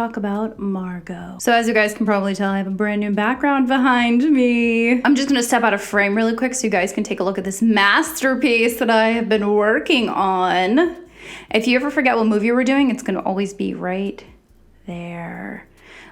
talk about Margot. So as you guys can probably tell, I have a brand new background behind me. I'm just gonna step out of frame really quick so you guys can take a look at this masterpiece that I have been working on. If you ever forget what movie we're doing, it's gonna always be right there.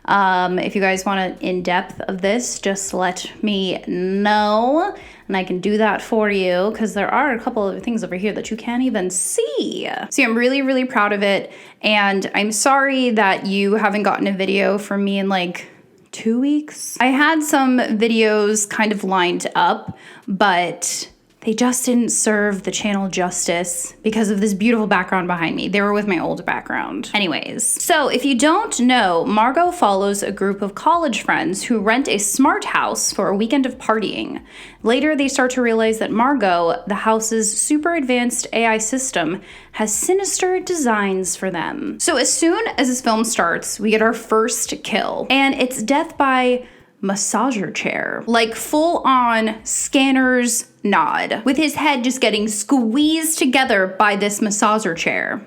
If you guys want an in-depth of this, just let me know and I can do that for you, because there are a couple of things over here that you can't even see. See, I'm really, really proud of it, and I'm sorry that you haven't gotten a video from me in like 2 weeks. I had some videos kind of lined up, but they just didn't serve the channel justice because of this beautiful background behind me. They were with my old background. Anyways, so if you don't know, Margot follows a group of college friends who rent a smart house for a weekend of partying. Later, they start to realize that Margot, the house's super advanced AI system, has sinister designs for them. So as soon as this film starts, we get our first kill, and it's death by massager chair, like full on Scanner's nod, with his head just getting squeezed together by this massager chair.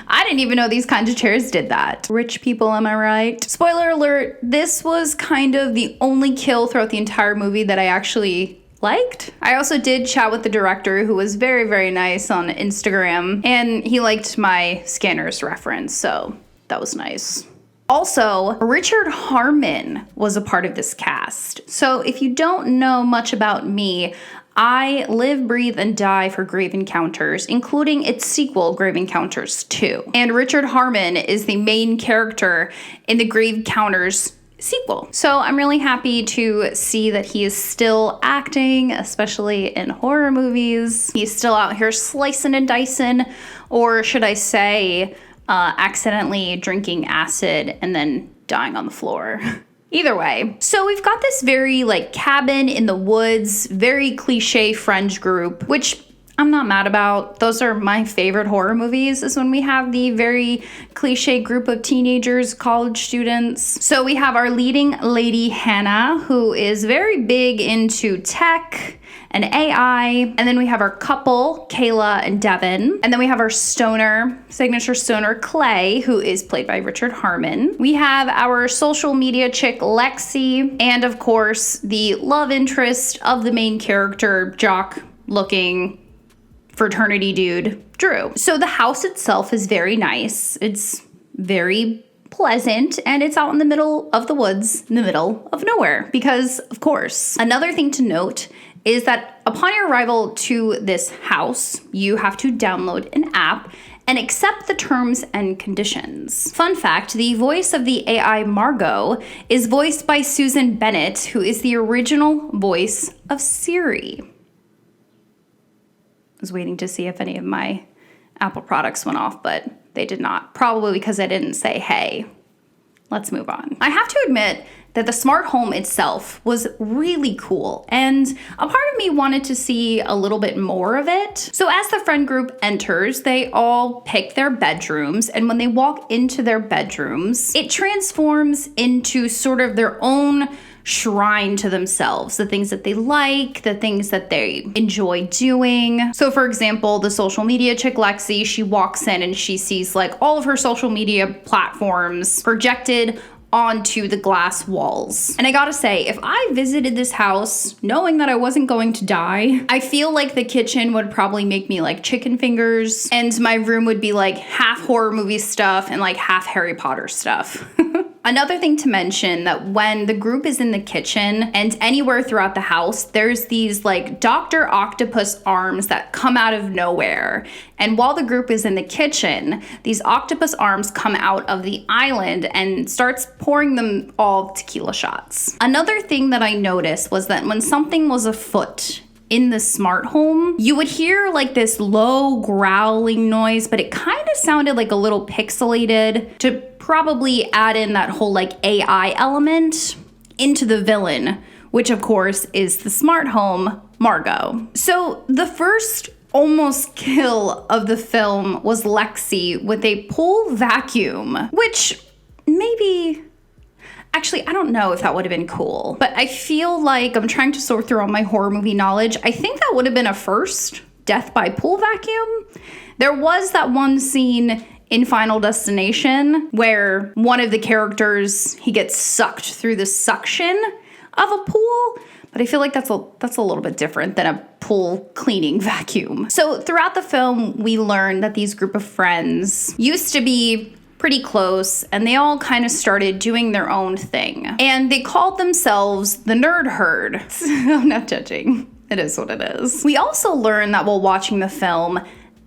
I didn't even know these kinds of chairs did that. Rich people, am I right? Spoiler alert, this was kind of the only kill throughout the entire movie that I actually liked. I also did chat with the director, who was very, very nice on Instagram, and he liked my Scanners reference, so that was nice. Also, Richard Harmon was a part of this cast. So if you don't know much about me, I live, breathe, and die for Grave Encounters, including its sequel, Grave Encounters 2. And Richard Harmon is the main character in the Grave Encounters sequel. So I'm really happy to see that he is still acting, especially in horror movies. He's still out here slicing and dicing, or should I say, accidentally drinking acid and then dying on the floor. Either way. So we've got this very like cabin in the woods, very cliche friend group, which I'm not mad about. Those are my favorite horror movies, is when we have the very cliche group of teenagers, college students. So we have our leading lady, Hannah, who is very big into tech and AI. And then we have our couple, Kayla and Devin. And then we have our stoner, signature stoner, Clay, who is played by Richard Harmon. We have our social media chick, Lexi. And of course, the love interest of the main character, jock-looking fraternity dude, Drew. So the house itself is very nice. It's very pleasant, and it's out in the middle of the woods, in the middle of nowhere, because of course. Another thing to note is that upon your arrival to this house, you have to download an app and accept the terms and conditions. Fun fact, the voice of the AI Margot is voiced by Susan Bennett, who is the original voice of Siri. I was waiting to see if any of my Apple products went off, but they did not. Probably because I didn't say, hey. Let's move on. I have to admit that the smart home itself was really cool, and a part of me wanted to see a little bit more of it. So as the friend group enters, they all pick their bedrooms, and when they walk into their bedrooms, it transforms into sort of their own shrine to themselves, the things that they like, the things that they enjoy doing. So for example, the social media chick Lexi, she walks in and she sees like all of her social media platforms projected onto the glass walls. And I gotta say, if I visited this house knowing that I wasn't going to die, I feel like the kitchen would probably make me like chicken fingers, and my room would be like half horror movie stuff and like half Harry Potter stuff. Another thing to mention, that when the group is in the kitchen and anywhere throughout the house, there's these like Dr. Octopus arms that come out of nowhere. And while the group is in the kitchen, these octopus arms come out of the island and starts pouring them all tequila shots. Another thing that I noticed was that when something was afoot in the smart home, you would hear like this low growling noise, but it kind of sounded like a little pixelated, to probably add in that whole like AI element into the villain, which of course is the smart home, Margot. So the first almost kill of the film was Lexi with a pool vacuum, which maybe, actually, I don't know if that would have been cool, but I feel like I'm trying to sort through all my horror movie knowledge. I think that would have been a first, death by pool vacuum. There was that one scene in Final Destination, where one of the characters, he gets sucked through the suction of a pool. But I feel like that's a little bit different than a pool cleaning vacuum. So throughout the film, we learn that these group of friends used to be pretty close, and they all kind of started doing their own thing. And they called themselves the Nerd Herd. I'm not judging. It is what it is. We also learn that while watching the film,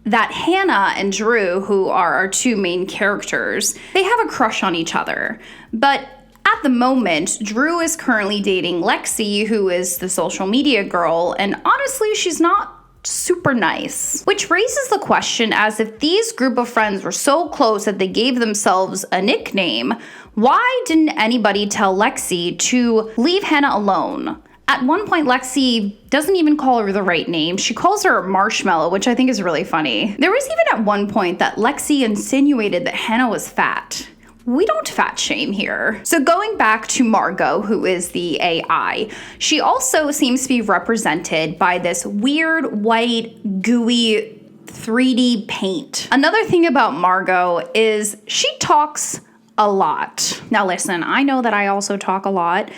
that Hannah and Drew, who are our two main characters, they have a crush on each other. But at the moment, Drew is currently dating Lexi, who is the social media girl, and honestly, she's not super nice. Which raises the question, as if these group of friends were so close that they gave themselves a nickname, why didn't anybody tell Lexi to leave Hannah alone? At one point, Lexi doesn't even call her the right name. She calls her Marshmallow, which I think is really funny. There was even at one point that Lexi insinuated that Hannah was fat. We don't fat shame here. So going back to Margot, who is the AI, she also seems to be represented by this weird white gooey 3D paint. Another thing about Margot is she talks a lot. Now listen, I know that I also talk a lot,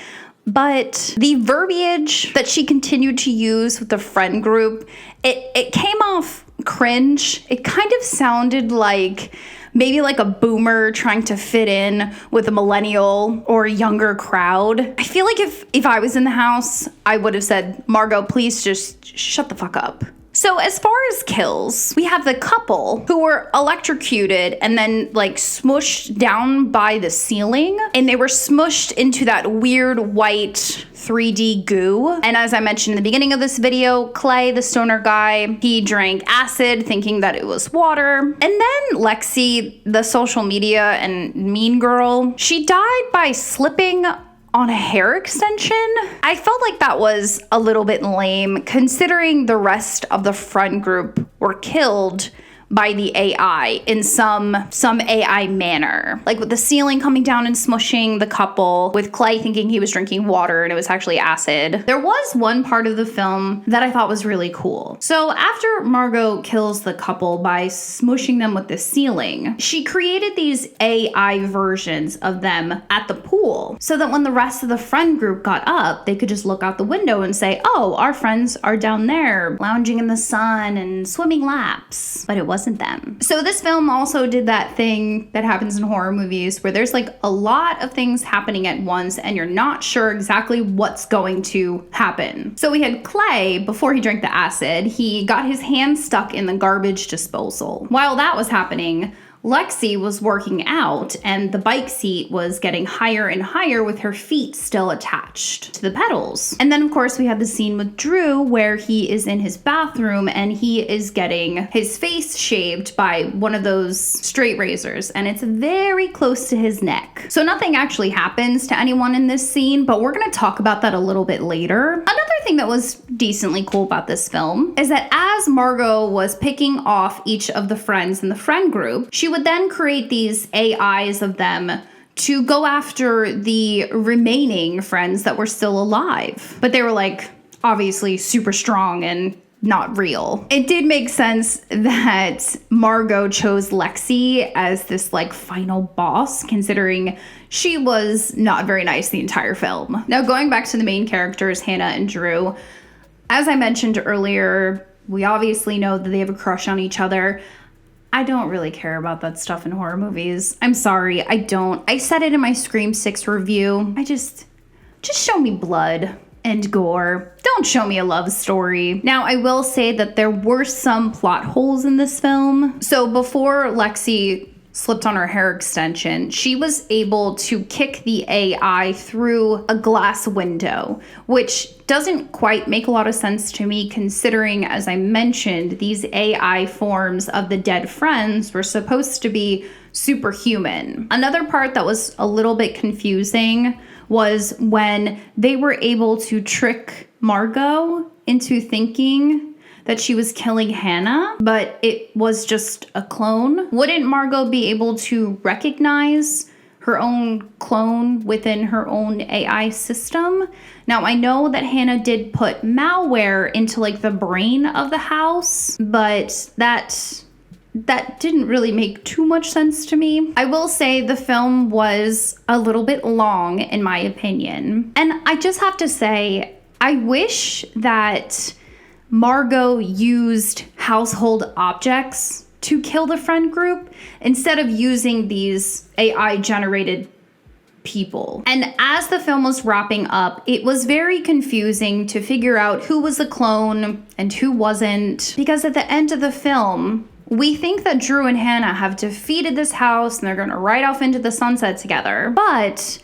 but the verbiage that she continued to use with the friend group, it came off cringe. It kind of sounded like maybe like a boomer trying to fit in with a millennial or a younger crowd. I feel like if I was in the house, I would have said, Margot, please just shut the fuck up. So as far as kills, we have the couple who were electrocuted and then like smushed down by the ceiling, and they were smushed into that weird white 3D goo. And as I mentioned in the beginning of this video, Clay, the stoner guy, he drank acid thinking that it was water. And then Lexi, the social media and mean girl, she died by slipping on a hair extension. I felt like that was a little bit lame considering the rest of the friend group were killed by the AI in some AI manner. Like with the ceiling coming down and smushing the couple, with Clay thinking he was drinking water and it was actually acid. There was one part of the film that I thought was really cool. So after Margot kills the couple by smushing them with the ceiling, she created these AI versions of them at the pool so that when the rest of the friend group got up, they could just look out the window and say, oh, our friends are down there lounging in the sun and swimming laps. But it wasn't them. So this film also did that thing that happens in horror movies where there's like a lot of things happening at once and you're not sure exactly what's going to happen. So we had Clay, before he drank the acid, he got his hand stuck in the garbage disposal. While that was happening, Lexi was working out and the bike seat was getting higher and higher with her feet still attached to the pedals. And then of course we had the scene with Drew where he is in his bathroom and he is getting his face shaved by one of those straight razors and it's very close to his neck. So nothing actually happens to anyone in this scene, but we're gonna talk about that a little bit later. Another thing that was decently cool about this film is that as Margot was picking off each of the friends in the friend group, she would then create these AIs of them to go after the remaining friends that were still alive. But they were like obviously super strong and not real. It did make sense that Margot chose Lexi as this like final boss, considering she was not very nice the entire film. Now going back to the main characters, Hannah and Drew, as I mentioned earlier, we obviously know that they have a crush on each other. I don't really care about that stuff in horror movies. I'm sorry, I don't. I said it in my Scream 6 review. Just show me blood and gore. Don't show me a love story. Now, I will say that there were some plot holes in this film. So before Lexi slipped on her hair extension, she was able to kick the AI through a glass window, which doesn't quite make a lot of sense to me considering, as I mentioned, these AI forms of the dead friends were supposed to be superhuman. Another part that was a little bit confusing was when they were able to trick Margot into thinking that she was killing Hannah, but it was just a clone. Wouldn't Margot be able to recognize her own clone within her own AI system? Now, I know that Hannah did put malware into like the brain of the house, but that that didn't really make too much sense to me. I will say the film was a little bit long, in my opinion. And I just have to say, I wish that Margot used household objects to kill the friend group instead of using these AI-generated people. And as the film was wrapping up, it was very confusing to figure out who was a clone and who wasn't, because at the end of the film, we think that Drew and Hannah have defeated this house and they're gonna ride off into the sunset together. But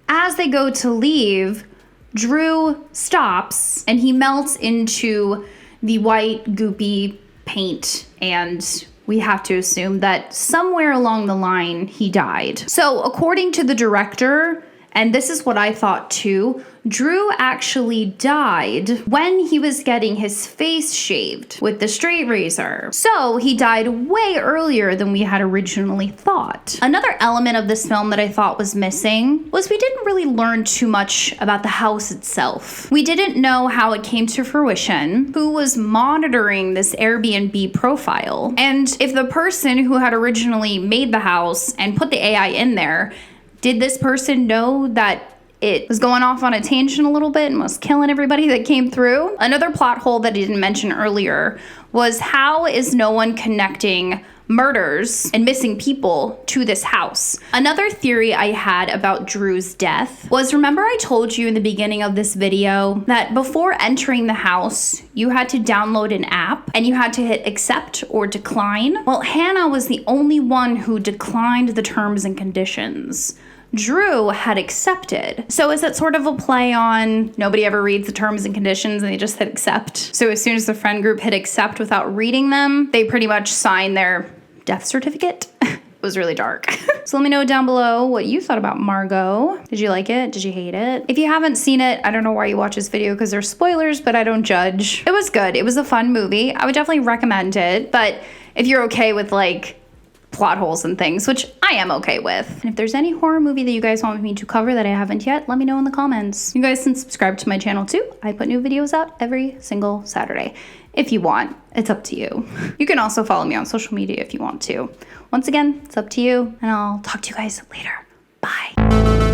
as they go to leave, Drew stops and he melts into the white goopy paint, and we have to assume that somewhere along the line he died. So according to the director, and this is what I thought too, Drew actually died when he was getting his face shaved with the straight razor. So he died way earlier than we had originally thought. Another element of this film that I thought was missing was we didn't really learn too much about the house itself. We didn't know how it came to fruition, who was monitoring this Airbnb profile, and if the person who had originally made the house and put the AI in there, did this person know that it was going off on a tangent a little bit and was killing everybody that came through? Another plot hole that I didn't mention earlier was, how is no one connecting murders and missing people to this house? Another theory I had about Drew's death was, remember I told you in the beginning of this video that before entering the house, you had to download an app and you had to hit accept or decline? Well, Hannah was the only one who declined the terms and conditions. Drew had accepted. So is it sort of a play on nobody ever reads the terms and conditions and they just hit accept? So as soon as the friend group hit accept without reading them, they pretty much signed their death certificate? It was really dark. So let me know down below what you thought about Margot. Did you like it? Did you hate it? If you haven't seen it, I don't know why you watch this video because there's spoilers, but I don't judge. It was good. It was a fun movie. I would definitely recommend it, but if you're okay with like plot holes and things, which I am okay with. And if there's any horror movie that you guys want me to cover that I haven't yet, let me know in the comments. You guys can subscribe to my channel too. I put new videos out every single Saturday. If you want, it's up to you. You can also follow me on social media if you want to. Once again, it's up to you, and I'll talk to you guys later. Bye.